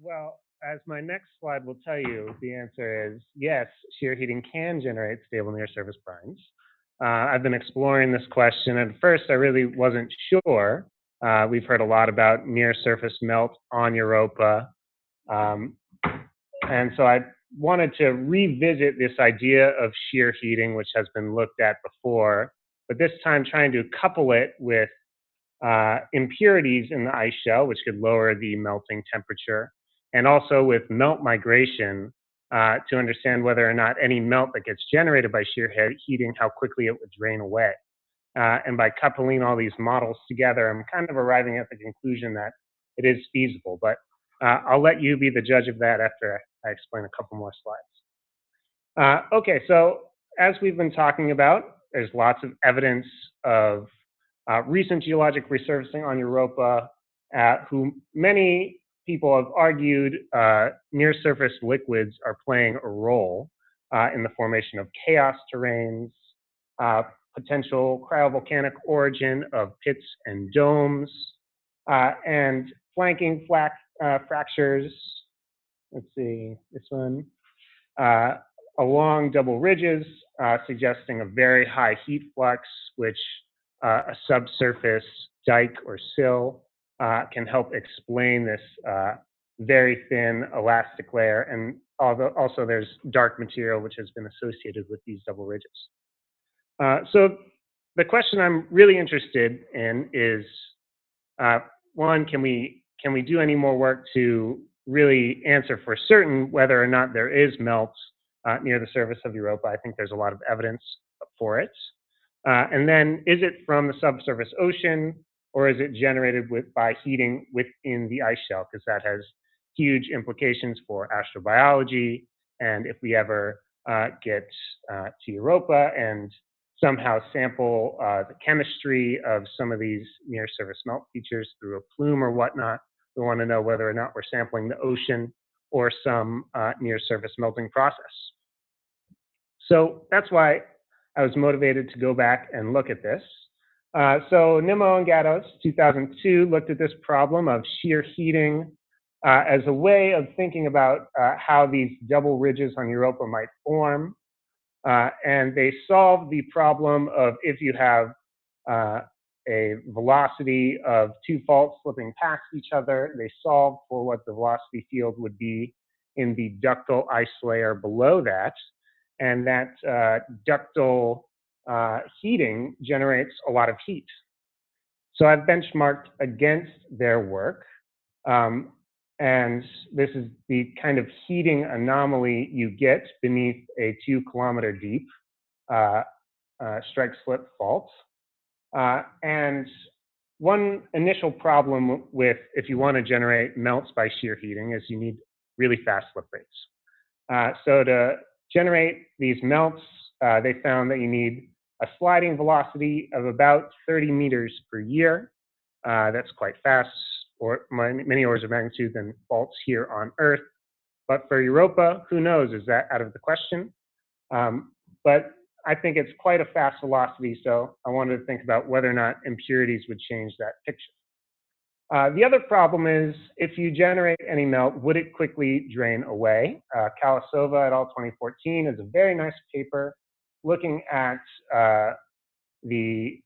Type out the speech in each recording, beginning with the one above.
Well, as my next slide will tell you, the answer is yes, shear heating can generate stable near surface brines. I've been exploring this question. At first, I really wasn't sure. We've heard a lot about near surface melt on Europa. Um, and so I wanted to revisit this idea of shear heating, which has been looked at before, but this time trying to couple it with impurities in the ice shell, which could lower the melting temperature, and also with melt migration to understand whether or not any melt that gets generated by shear heating, how quickly it would drain away. And by coupling all these models together, I'm kind of arriving at the conclusion that it is feasible. But I'll let you be the judge of that after I explain a couple more slides. Okay, so as we've been talking about, there's lots of evidence of recent geologic resurfacing on Europa, who many people have argued near surface liquids are playing a role in the formation of chaos terrains, potential cryovolcanic origin of pits and domes, and flanking fractures. Let's see, this one. Along double ridges, suggesting a very high heat flux, which a subsurface dike or sill can help explain this very thin elastic layer. And also there's dark material which has been associated with these double ridges. So the question I'm really interested in is, one, can we do any more work to really answer for certain whether or not there is melt near the surface of Europa? I think there's a lot of evidence for it. And then, is it from the subsurface ocean, or is it generated by heating within the ice shell? Because that has huge implications for astrobiology. And if we ever get to Europa and somehow sample the chemistry of some of these near surface melt features through a plume or whatnot, we want to know whether or not we're sampling the ocean or some near surface melting process. So that's why I was motivated to go back and look at this. So Nimmo and Gatos, 2002, looked at this problem of shear heating as a way of thinking about how these double ridges on Europa might form. And they solved the problem of if you have a velocity of two faults slipping past each other, they solved for what the velocity field would be in the ductile ice layer below that. And that ductile heating generates a lot of heat. So I've benchmarked against their work. And this is the kind of heating anomaly you get beneath a 2-kilometer deep strike-slip fault. And one initial problem with if you want to generate melts by shear heating is you need really fast slip rates. So to generate these melts, they found that you need a sliding velocity of about 30 meters per year. That's quite fast, or many orders of magnitude than faults here on Earth. But for Europa, who knows? Is that out of the question? But I think it's quite a fast velocity, so I wanted to think about whether or not impurities would change that picture. The other problem is if you generate any melt, would it quickly drain away? Kalasova et al. 2014 is a very nice paper looking at the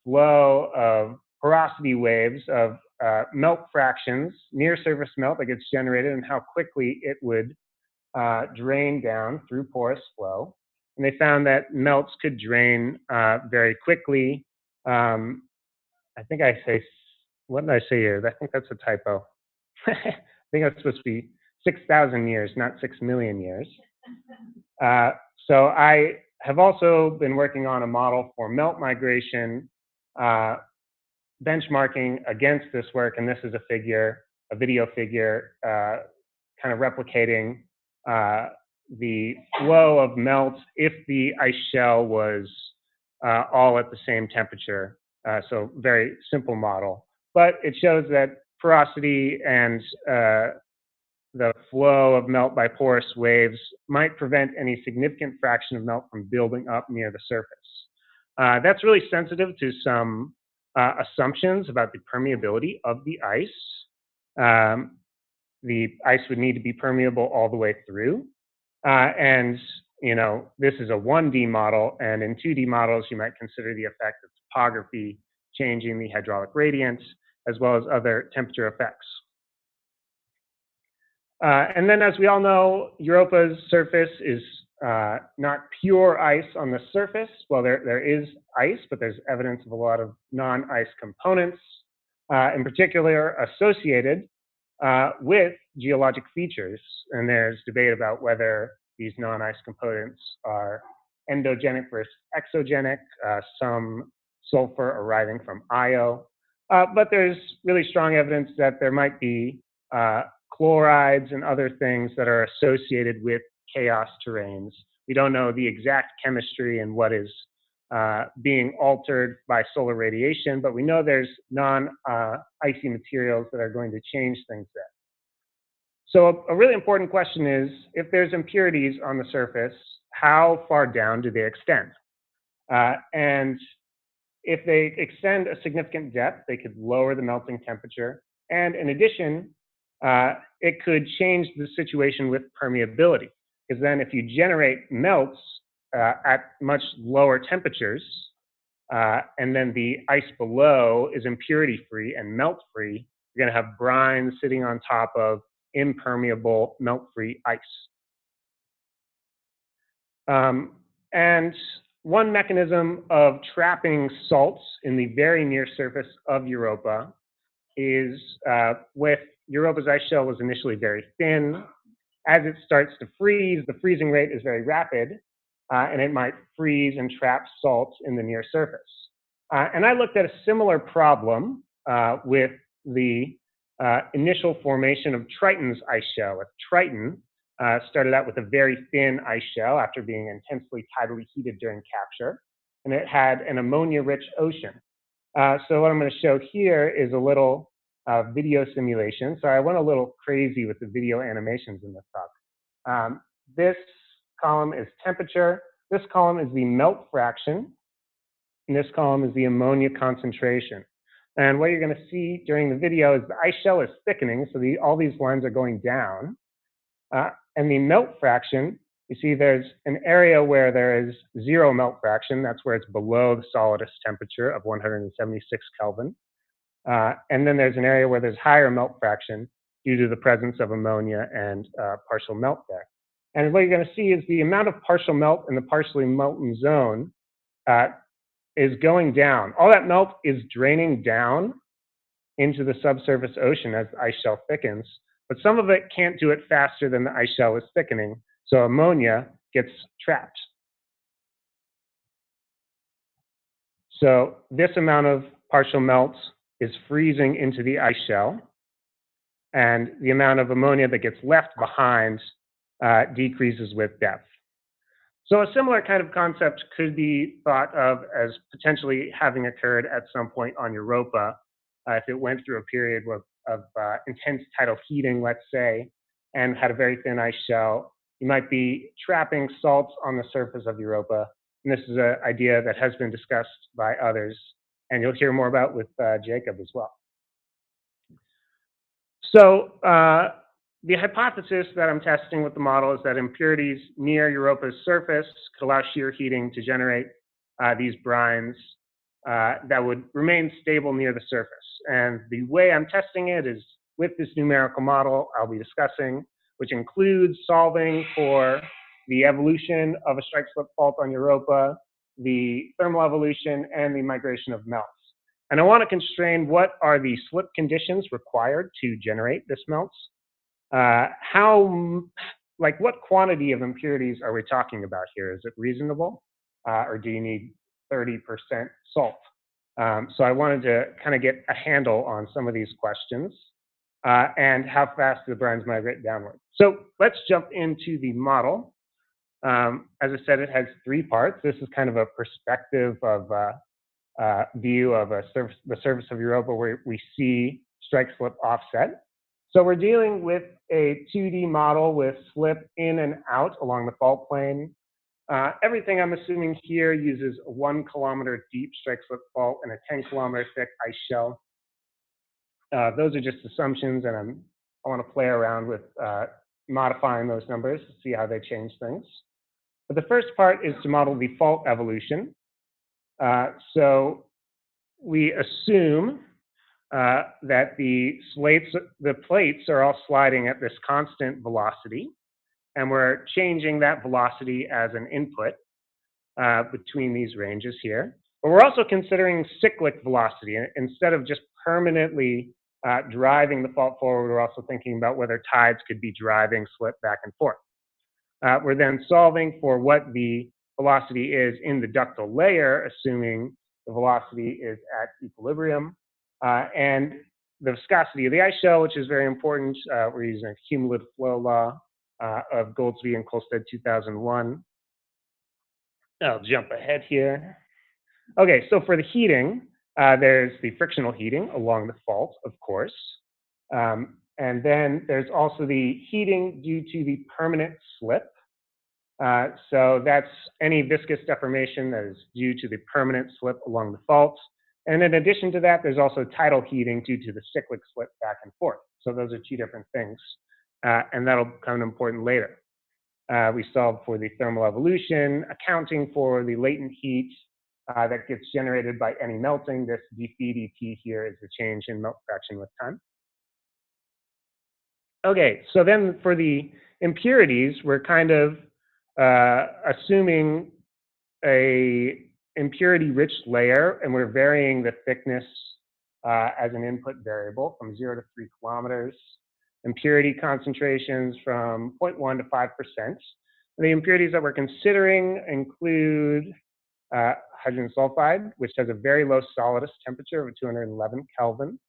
flow of porosity waves of melt fractions, near surface melt that gets generated, and how quickly it would drain down through porous flow. And they found that melts could drain very quickly. I think I say, what did I say here? I think that's a typo. I think that's supposed to be 6,000 years, not 6 million years. So I have also been working on a model for melt migration, benchmarking against this work, and this is a video figure, kind of replicating the flow of melt if the ice shell was all at the same temperature. So very simple model, but it shows that porosity and the flow of melt by porous waves might prevent any significant fraction of melt from building up near the surface. That's really sensitive to some assumptions about the permeability of the ice. the ice would need to be permeable all the way through. And this is a 1D model, and in 2D models, you might consider the effect of topography changing the hydraulic gradient, as well as other temperature effects. And then, as we all know, Europa's surface is not pure ice on the surface. Well, there is ice, but there's evidence of a lot of non-ice components, in particular associated with geologic features. And there's debate about whether these non-ice components are endogenic versus exogenic, some sulfur arriving from Io. But there's really strong evidence that there might be chlorides and other things that are associated with chaos terrains. We don't know the exact chemistry and what is being altered by solar radiation, but we know there's non-icy materials that are going to change things there. So a really important question is, if there's impurities on the surface, how far down do they extend? And if they extend a significant depth, they could lower the melting temperature. And in addition, it could change the situation with permeability. Because then if you generate melts at much lower temperatures, and then the ice below is impurity-free and melt-free, you're going to have brines sitting on top of impermeable, melt-free ice. And one mechanism of trapping salts in the very near surface of Europa is with Europa's ice shell was initially very thin. As it starts to freeze, the freezing rate is very rapid, and it might freeze and trap salts in the near surface. And I looked at a similar problem with the initial formation of Triton's ice shell. Triton started out with a very thin ice shell after being intensely tidally heated during capture, and it had an ammonia-rich ocean. So what I'm going to show here is a little video simulation. So I went a little crazy with the video animations in this talk. This column is temperature. This column is the melt fraction. And this column is the ammonia concentration. And what you're going to see during the video is the ice shell is thickening, so all these lines are going down. And the melt fraction, you see there's an area where there is 0 melt fraction. That's where it's below the solidus temperature of 176 Kelvin. And then there's an area where there's higher melt fraction due to the presence of ammonia and partial melt there. And what you're going to see is the amount of partial melt in the partially molten zone is going down. All that melt is draining down into the subsurface ocean as the ice shell thickens, but some of it can't do it faster than the ice shell is thickening, so ammonia gets trapped. So this amount of partial melt is freezing into the ice shell, and the amount of ammonia that gets left behind decreases with depth. So a similar kind of concept could be thought of as potentially having occurred at some point on Europa if it went through a period of intense tidal heating, let's say, and had a very thin ice shell. You might be trapping salts on the surface of Europa. And this is an idea that has been discussed by others, and you'll hear more about with Jacob as well. So the hypothesis that I'm testing with the model is that impurities near Europa's surface could allow shear heating to generate these brines that would remain stable near the surface. And the way I'm testing it is with this numerical model I'll be discussing, which includes solving for the evolution of a strike-slip fault on Europa, the thermal evolution, and the migration of melts. And I want to constrain what are the slip conditions required to generate this melts. What quantity of impurities are we talking about here? Is it reasonable, or do you need 30% salt? So I wanted to kind of get a handle on some of these questions and how fast the brines migrate downward. So let's jump into the model. As I said, it has 3 parts. This is kind of a perspective of view of the surface of Europa where we see strike-slip offset. So we're dealing with a 2D model with slip in and out along the fault plane. Everything I'm assuming here uses a 1 kilometer deep strike-slip fault and a 10 kilometer thick ice shell. Those are just assumptions, and I'm I want to play around with modifying those numbers to see how they change things. But the first part is to model the fault evolution. So we assume that the plates are all sliding at this constant velocity, and we're changing that velocity as an input between these ranges here. But we're also considering cyclic velocity. Instead of just permanently driving the fault forward, we're also thinking about whether tides could be driving slip back and forth. We're then solving for what the velocity is in the ductile layer, assuming the velocity is at equilibrium. And the viscosity of the ice shell, which is very important. We're using a cumulative flow law of Goldsby and Kolstad 2001. I'll jump ahead here. Okay, so for the heating, there's the frictional heating along the fault, of course. And then there's also the heating due to the permanent slip. So that's any viscous deformation that is due to the permanent slip along the fault. And in addition to that, there's also tidal heating due to the cyclic slip back and forth. So those are two different things, and that'll become important later. We solve for the thermal evolution, accounting for the latent heat that gets generated by any melting. This dphi dt here is the change in melt fraction with time. Okay, so then for the impurities, we're kind of assuming a impurity-rich layer, and we're varying the thickness as an input variable from 0 to 3 kilometers. Impurity concentrations from 0.1 to 5%. The impurities that we're considering include hydrogen sulfide, which has a very low solidus temperature of 211 Kelvin,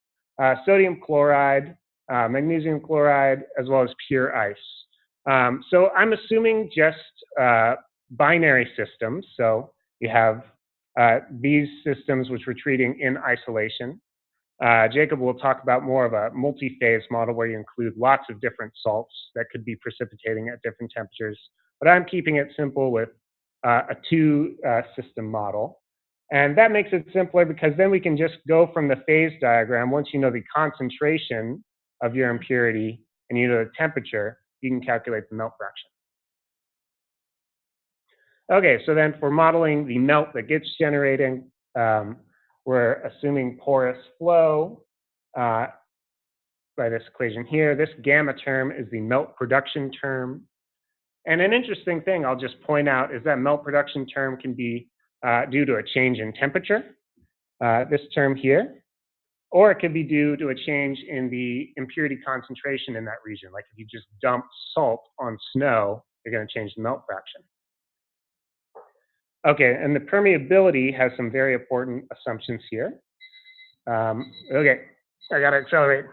sodium chloride, magnesium chloride, as well as pure ice. So I'm assuming just binary systems. So you have these systems which we're treating in isolation. Jacob will talk about more of a multi-phase model where you include lots of different salts that could be precipitating at different temperatures. But I'm keeping it simple with a two-system model. And that makes it simpler because then we can just go from the phase diagram. Once you know the concentration of your impurity and you know the temperature, you can calculate the melt fraction. Okay, so then for modeling the melt that gets generating, we're assuming porous flow by this equation here. This gamma term is the melt production term. And an interesting thing I'll just point out is that melt production term can be due to a change in temperature, this term here, or it could be due to a change in the impurity concentration in that region. Like if you just dump salt on snow, you're going to change the melt fraction. Okay, and the permeability has some very important assumptions here. Okay, I got to accelerate.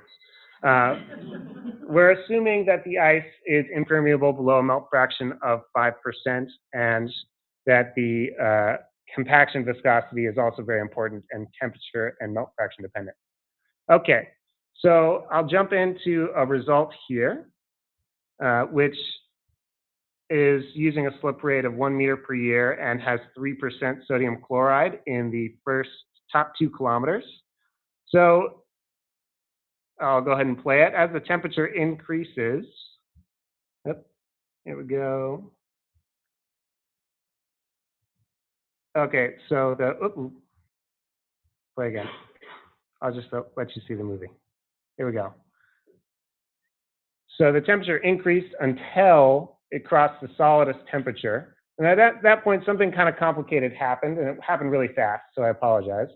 We're assuming that the ice is impermeable below a melt fraction of 5%, and that the compaction viscosity is also very important and temperature and melt fraction dependent. Okay, so I'll jump into a result here, which is using a slip rate of 1 meter per year and has 3% sodium chloride in the first top 2 kilometers. So I'll go ahead and play it. As the temperature increases, yep, here we go. Okay, so play again. I'll just let you see the movie. Here we go. So the temperature increased until it crossed the solidus temperature. And at that point, something kind of complicated happened, and it happened really fast, so I apologize.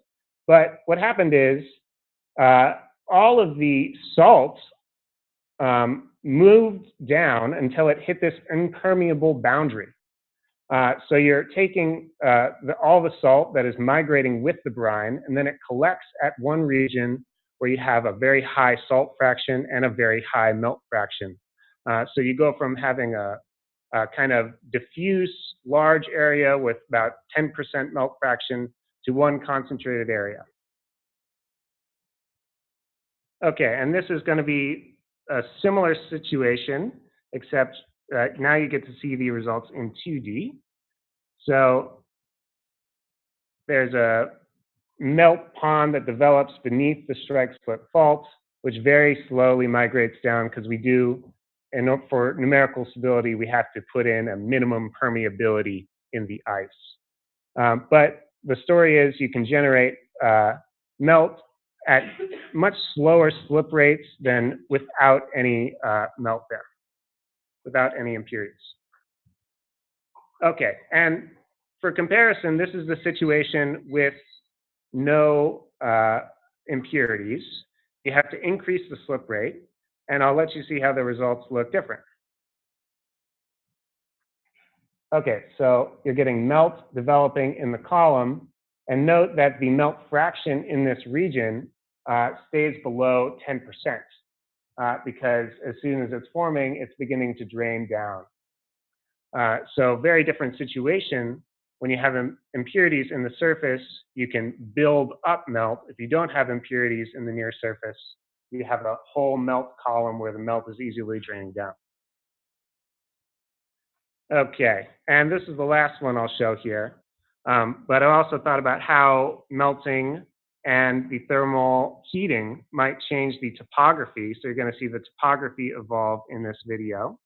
But what happened is all of the salt moved down until it hit this impermeable boundary. So you're taking all the salt that is migrating with the brine, and then it collects at one region where you have a very high salt fraction and a very high melt fraction. So you go from having a kind of diffuse large area with about 10% melt fraction to one concentrated area. Okay, and this is going to be a similar situation, except now you get to see the results in 2D. So there's a melt pond that develops beneath the strike slip fault. which very slowly migrates down because we do, and for numerical stability, we have to put in a minimum permeability in the ice. But the story is you can generate melt at much slower slip rates than without any melt there, without any impurities. Okay, and for comparison, this is the situation with no impurities. You have to increase the slip rate, and I'll let you see how the results look different. Okay, so you're getting melt developing in the column, and note that the melt fraction in this region stays below 10%, because as soon as it's forming, it's beginning to drain down. So very different situation. When you have impurities in the surface, you can build up melt. If you don't have impurities in the near surface, you have a whole melt column where the melt is easily draining down. Okay, and this is the last one I'll show here. But I also thought about how melting and the thermal heating might change the topography. So you're going to see the topography evolve in this video.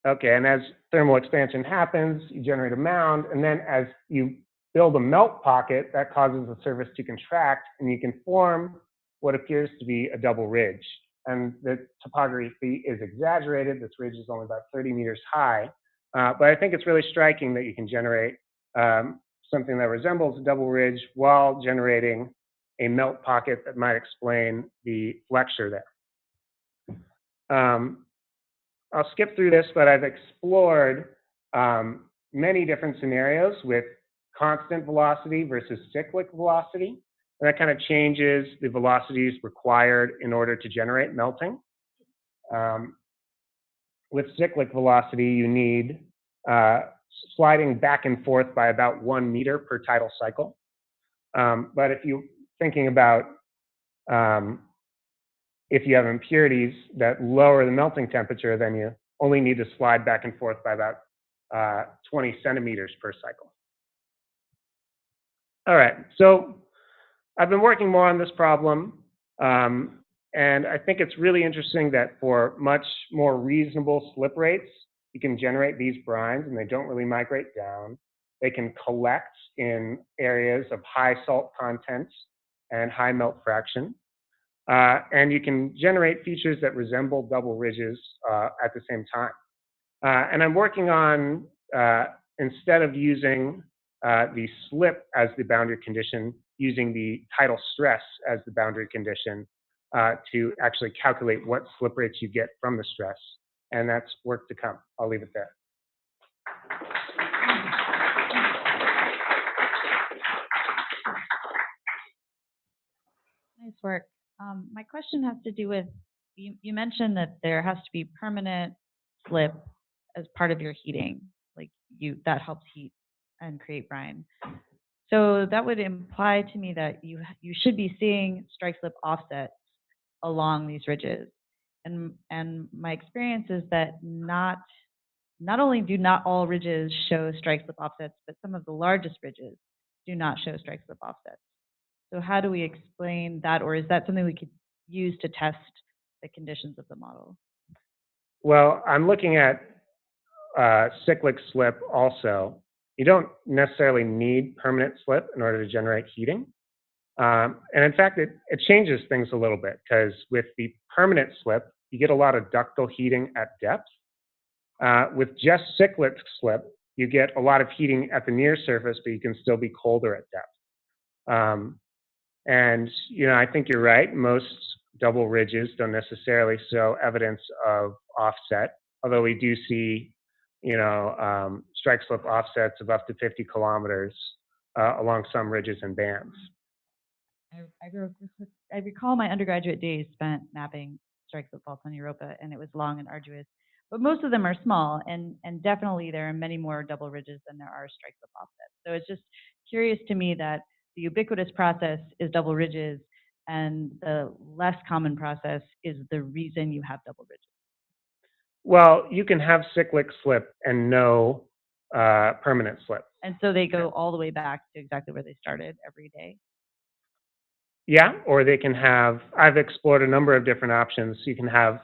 Okay, and as thermal expansion happens, you generate a mound, and then as you build a melt pocket, that causes the surface to contract, and you can form what appears to be a double ridge. And the topography is exaggerated. This ridge is only about 30 meters high. But I think it's really striking that you can generate something that resembles a double ridge while generating a melt pocket that might explain the flexure there. I'll skip through this, but I've explored many different scenarios with constant velocity versus cyclic velocity. And that kind of changes the velocities required in order to generate melting. With cyclic velocity, you need sliding back and forth by about 1 meter per tidal cycle. But if you're thinking about if you have impurities that lower the melting temperature, then you only need to slide back and forth by about 20 centimeters per cycle. All right, so I've been working more on this problem, and I think it's really interesting that for much more reasonable slip rates, you can generate these brines, and they don't really migrate down. They can collect in areas of high salt content and high melt fraction. And you can generate features that resemble double ridges at the same time. And I'm working on, instead of using the slip as the boundary condition, using the tidal stress as the boundary condition to actually calculate what slip rates you get from the stress. And that's work to come. I'll leave it there. Nice work. My question has to do with, you mentioned that there has to be permanent slip as part of your heating, like that helps heat and create brine. So that would imply to me that you should be seeing strike slip offsets along these ridges. And my experience is that not only do not all ridges show strike slip offsets, but some of the largest ridges do not show strike slip offsets. So how do we explain that, or is that something we could use to test the conditions of the model? Well, I'm looking at cyclic slip also. You don't necessarily need permanent slip in order to generate heating. And in fact, it changes things a little bit, because with the permanent slip, you get a lot of ductile heating at depth. With just cyclic slip, you get a lot of heating at the near surface, but you can still be colder at depth. And I think you're right. Most double ridges don't necessarily show evidence of offset, although we do see, strike slip offsets of up to 50 kilometers along some ridges and bands. I recall my undergraduate days spent mapping strike slip faults on Europa, and it was long and arduous. But most of them are small, and definitely there are many more double ridges than there are strike slip offsets. So it's just curious to me that the ubiquitous process is double ridges, and the less common process is the reason you have double ridges. Well, you can have cyclic slip and no permanent slip. And so they go all the way back to exactly where they started every day? Yeah, or they can have, I've explored a number of different options. You can have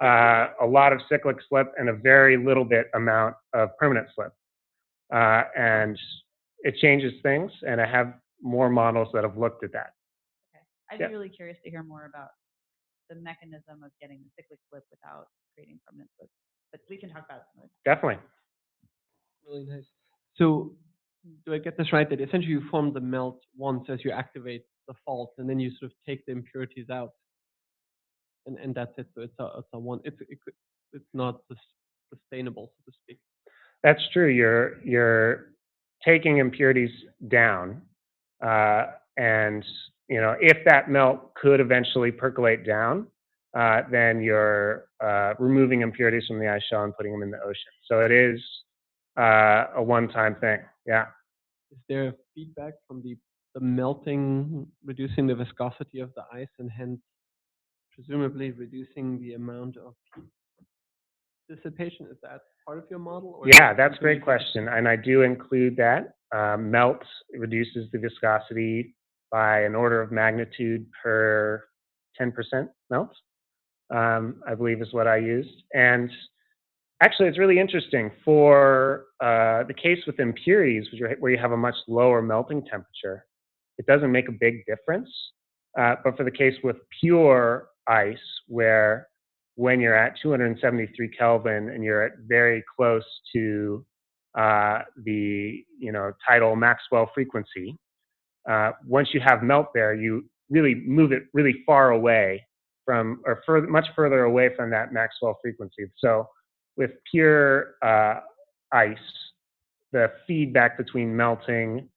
a lot of cyclic slip and a very little bit amount of permanent slip. And it changes things, and I have more models that have looked at that. Okay. I'd Yeah. be really curious to hear more about the mechanism of getting the cyclic slip without creating permanent slip. But we can talk about it some other time. Definitely. Really nice. So, do I get this right? That essentially you form the melt once as you activate the fault, and then you sort of take the impurities out, and that's it. So it's a one. It's not sustainable, so to speak. That's true. You're taking impurities down, and if that melt could eventually percolate down, then you're removing impurities from the ice shell and putting them in the ocean. So it is a one-time thing. Yeah. Is there feedback from the melting, reducing the viscosity of the ice, and hence presumably reducing the amount of heat dissipation? Is that part of your model? Or Yeah, that's a great question, and I do include that. Melt reduces the viscosity by an order of magnitude per 10% melt, I believe is what I used. And actually, it's really interesting. For the case with impurities, where you have a much lower melting temperature, it doesn't make a big difference. But for the case with pure ice, where when you're at 273 Kelvin and you're at very close to the tidal Maxwell frequency, once you have melt there, you really move it really far away from, or much further away from that Maxwell frequency. So with pure ice, the feedback between melting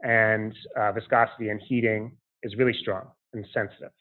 and viscosity and heating is really strong and sensitive.